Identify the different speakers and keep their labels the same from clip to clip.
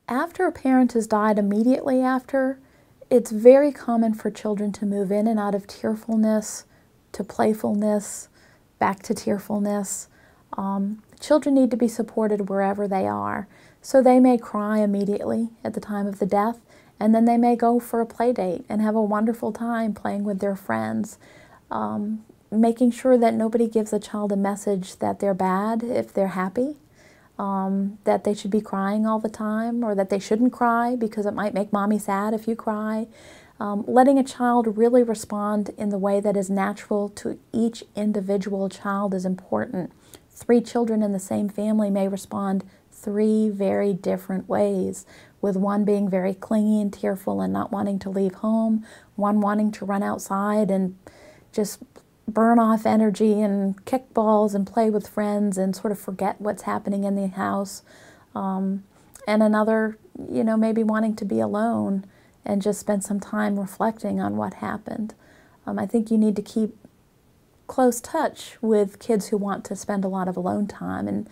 Speaker 1: After a parent has died, immediately after, it's very common for children to move in and out of tearfulness to playfulness, back to tearfulness. Children need to be supported wherever they are. So they may cry immediately at the time of the death, and then they may go for a play date and have a wonderful time playing with their friends. Making sure that nobody gives a child a message that they're bad if they're happy, that they should be crying all the time, or that they shouldn't cry because it might make mommy sad if you cry. Letting a child really respond in the way that is natural to each individual child is important. 3 children in the same family may respond 3 very different ways, with one being very clingy and tearful and not wanting to leave home, one wanting to run outside and just burn off energy and kick balls and play with friends and sort of forget what's happening in the house, and another, maybe wanting to be alone and just spend some time reflecting on what happened. I think you need to keep close touch with kids who want to spend a lot of alone time and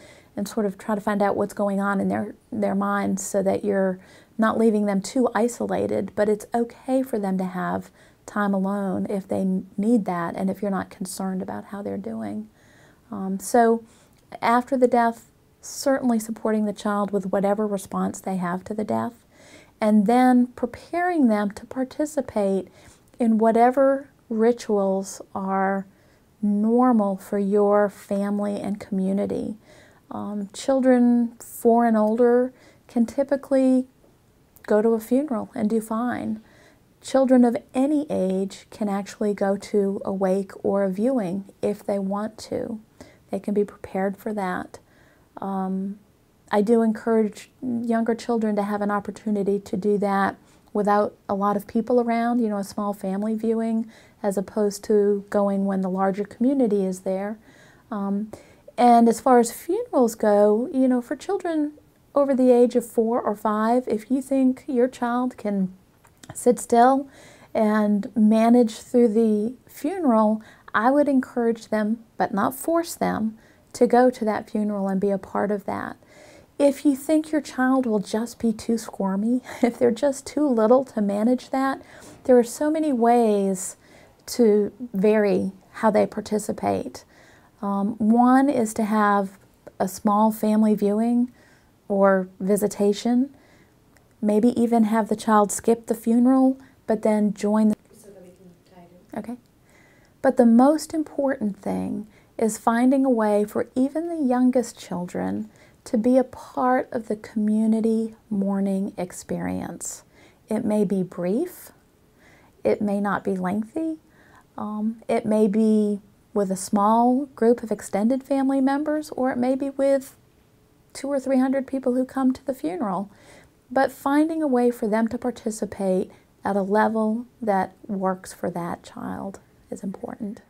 Speaker 1: sort of try to find out what's going on in their minds, so that you're not leaving them too isolated, but it's okay for them to have time alone if they need that and if you're not concerned about how they're doing. So after the death, certainly supporting the child with whatever response they have to the death, and then preparing them to participate in whatever rituals are normal for your family and community. Children 4 and older can typically go to a funeral and do fine. Children of any age can actually go to a wake or a viewing if they want to. They can be prepared for that. I do encourage younger children to have an opportunity to do that without a lot of people around, a small family viewing, as opposed to going when the larger community is there. And as far as funerals go, for children over the age of 4 or 5, if you think your child can sit still and manage through the funeral, I would encourage them, but not force them, to go to that funeral and be a part of that. If you think your child will just be too squirmy, if they're just too little to manage that, there are so many ways to vary how they participate. One is to have a small family viewing or visitation, maybe even have the child skip the funeral, but then join the...
Speaker 2: So that we can tie it in.
Speaker 1: Okay. But the most important thing is finding a way for even the youngest children to be a part of the community mourning experience. It may be brief, it may not be lengthy, it may be with a small group of extended family members, or it may be with 200 or 300 people who come to the funeral. But finding a way for them to participate at a level that works for that child is important.